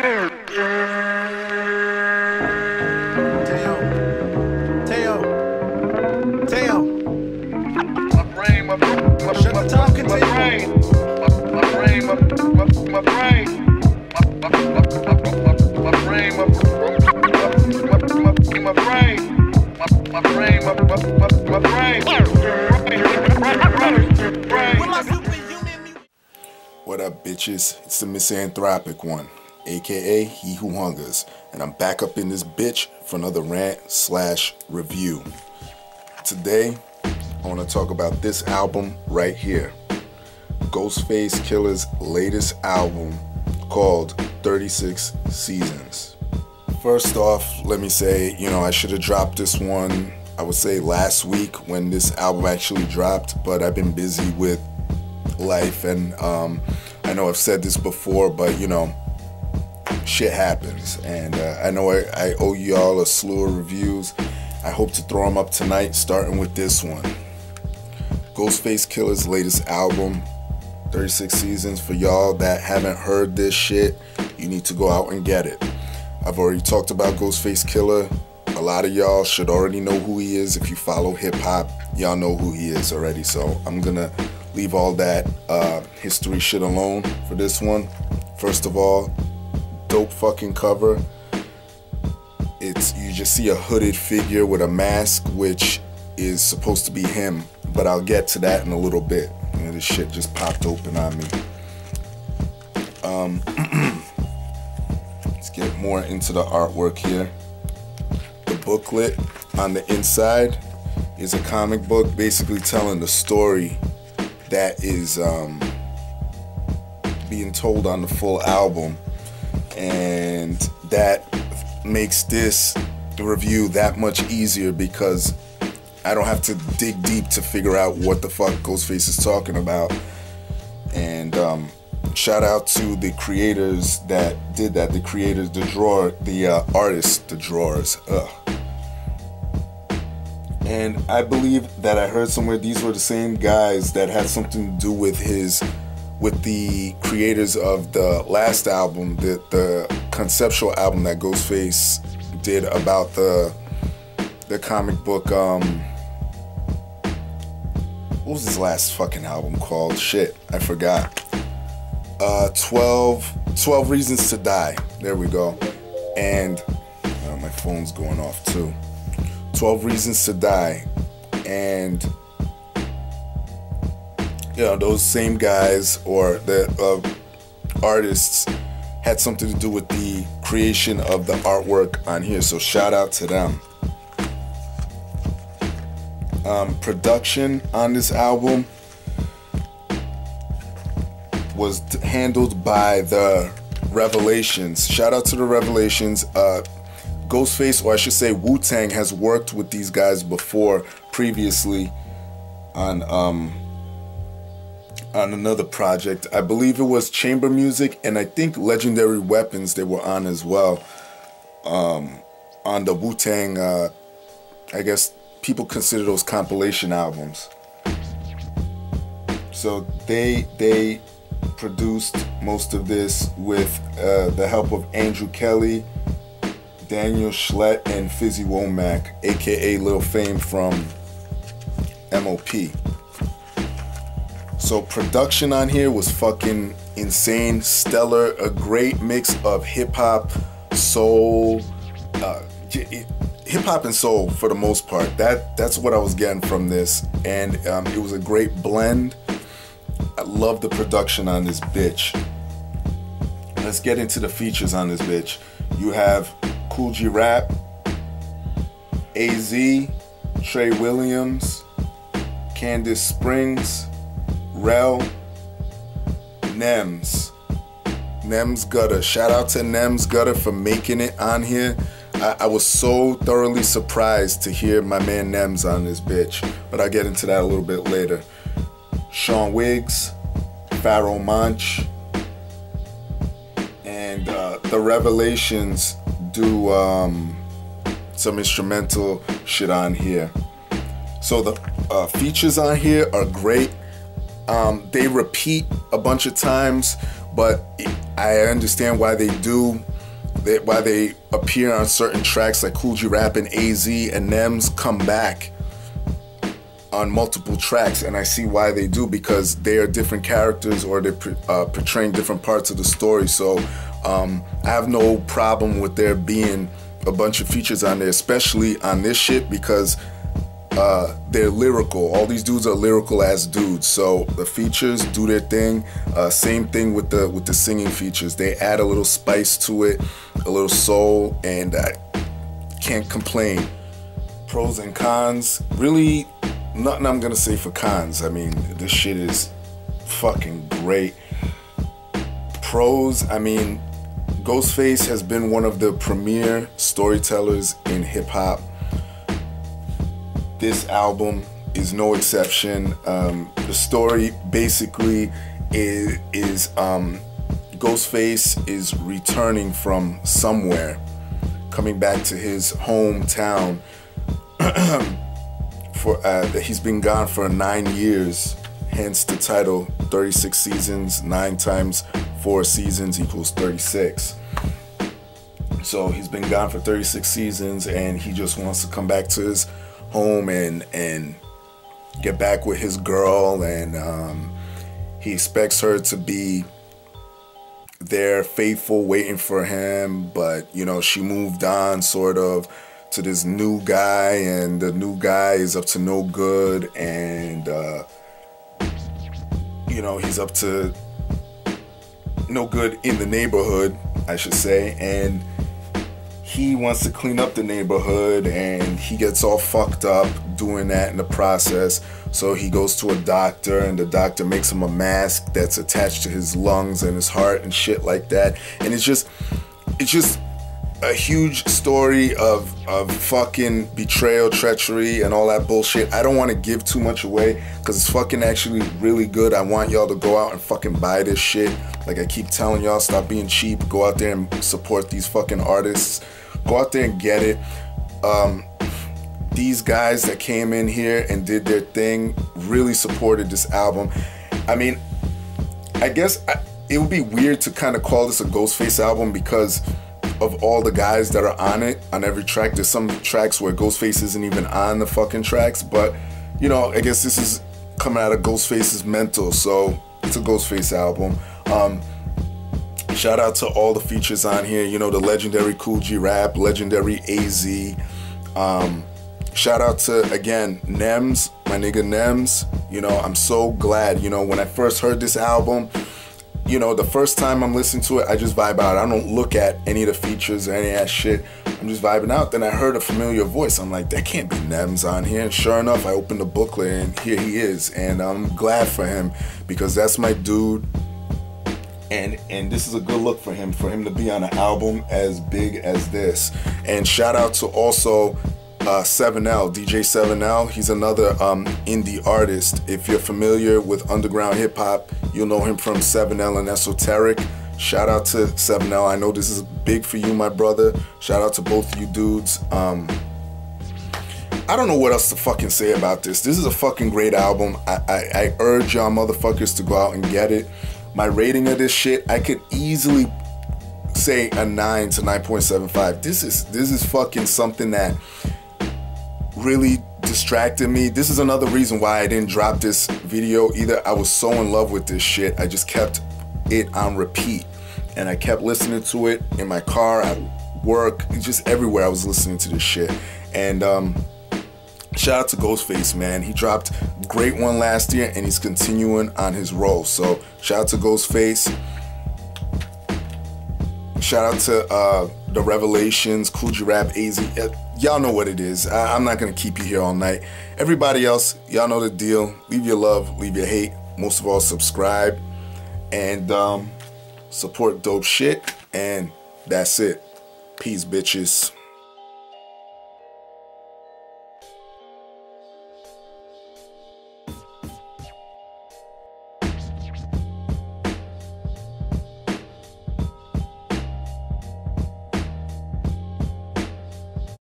What up, bitches? It's the misanthropic one, aka He Who Hungers, and I'm back up in this bitch for another rant/review. Today, I want to talk about this album right here, Ghostface Killah's latest album called 36 Seasons. First off, let me say, I should have dropped this one, I would say last week when this album actually dropped, but I've been busy with life, and I know I've said this before, but shit happens, and I know I owe y'all a slew of reviews. I hope to throw them up tonight, starting with this one, Ghostface Killah's latest album, 36 Seasons. For y'all that haven't heard this shit, you need to go out and get it. I've already talked about Ghostface Killah. A lot of y'all should already know who he is. If you follow hip-hop, y'all know who he is already, so I'm gonna leave all that history shit alone for this one. First of all, dope fucking cover. You just see a hooded figure with a mask, which is supposed to be him, but I'll get to that in a little bit. This shit just popped open on me. Let's get more into the artwork here. The booklet on the inside is a comic book basically telling the story that is being told on the full album, and that makes this review that much easier because I don't have to dig deep to figure out what the fuck Ghostface is talking about. And shout out to the creators that did that, the creators, the artists, the drawers. And I believe that I heard somewhere these were the same guys that had something to do with the creators of the last album, the conceptual album that Ghostface did about the comic book. What was his last fucking album called? Shit, I forgot. 12 Reasons to Die. There we go. And my phone's going off too. 12 Reasons to Die. And those same guys or the artists had something to do with the creation of the artwork on here, so shout out to them. Production on this album was handled by the Revelations. Shout out to the Revelations. Ghostface, or I should say Wu-Tang, has worked with these guys before, previously on another project. I believe it was Chamber Music, and I think Legendary Weapons they were on as well. On the Wu-Tang, I guess people consider those compilation albums. So they produced most of this with the help of Andrew Kelly, Daniel Schlett, and Fizzy Womack, aka Lil Fame from MOP. So production on here was fucking insane, stellar, a great mix of hip-hop, soul, hip-hop and soul for the most part. That's what I was getting from this, and it was a great blend. I love the production on this bitch. Let's get into the features on this bitch. You have Kool G Rap, AZ, Trey Williams, Candace Springs, Rel, Nems Gutter. Shout out to Nems Gutter for making it on here. I was so thoroughly surprised to hear my man Nems on this bitch, but I'll get into that a little bit later. Sean Wiggs, Pharaoh Monch, and the Revelations do some instrumental shit on here. So the features on here are great. They repeat a bunch of times, but I understand why they do. why they appear on certain tracks like Kool G Rap and AZ and Nems come back on multiple tracks, and I see why they do, because they are different characters, or they're portraying different parts of the story. So I have no problem with there being a bunch of features on there, especially on this shit, because they're lyrical. All these dudes are lyrical ass dudes, so the features do their thing. Same thing with the singing features. They add a little spice to it, a little soul, and I can't complain. Pros and cons, really nothing I'm gonna say for cons. I mean, this shit is fucking great. Pros, I mean, Ghostface has been one of the premier storytellers in hip-hop. This album is no exception. The story basically is Ghostface is returning from somewhere, coming back to his hometown. He's been gone for 9 years, hence the title 36 seasons. 9 times 4 seasons equals 36. So he's been gone for 36 seasons, and he just wants to come back to his home and get back with his girl, and he expects her to be there, faithful, waiting for him, but you know, she moved on sort of to this new guy, and the new guy is up to no good, and you know, he's up to no good in the neighborhood, I should say, and he wants to clean up the neighborhood, and he gets all fucked up doing that in the process. So he goes to a doctor, and the doctor makes him a mask that's attached to his lungs and his heart and shit like that. And it's just a huge story of fucking betrayal, treachery, and all that bullshit. I don't want to give too much away, because it's fucking actually really good. I want y'all to go out and fucking buy this shit. Like I keep telling y'all, stop being cheap. Go out there and support these fucking artists. Go out there and get it. These guys that came in here and did their thing really supported this album. I mean, I guess it would be weird to kind of call this a Ghostface album because of all the guys that are on it, on every track. There's some tracks where Ghostface isn't even on the fucking tracks, but you know, I guess this is coming out of Ghostface's mental, so it's a Ghostface album. Shout out to all the features on here, you know, the legendary Kool G Rap, legendary AZ. Shout out to, again, Nems, my nigga Nems. You know, I'm so glad, you know, when I first heard this album, you know, the first time I'm listening to it, I just vibe out. I don't look at any of the features or any of that shit. I'm just vibing out. Then I heard a familiar voice. I'm like, that can't be Nems on here. And sure enough, I opened the booklet and here he is. And I'm glad for him, because that's my dude. And this is a good look for him to be on an album as big as this. And shout out to also 7L, DJ 7L. He's another indie artist. If you're familiar with underground hip hop, you'll know him from 7L and Esoteric. Shout out to 7L. I know this is big for you, my brother. Shout out to both of you dudes. I don't know what else to fucking say about this. This is a fucking great album. I urge y'all motherfuckers to go out and get it. My rating of this shit, I could easily say a 9 to 9.75. This is fucking something that really distracted me. This is another reason why I didn't drop this video either. I was so in love with this shit. I just kept it on repeat, and I kept listening to it in my car, at work, just everywhere I was listening to this shit. And shout out to Ghostface, man. He dropped a great one last year, and he's continuing on his roll. So shout out to Ghostface. Shout out to the Revelations, Kool G Rap, AZ. Y'all know what it is. I'm not going to keep you here all night. Everybody else, y'all know the deal. Leave your love, leave your hate. Most of all, subscribe and support dope shit. And that's it. Peace, bitches.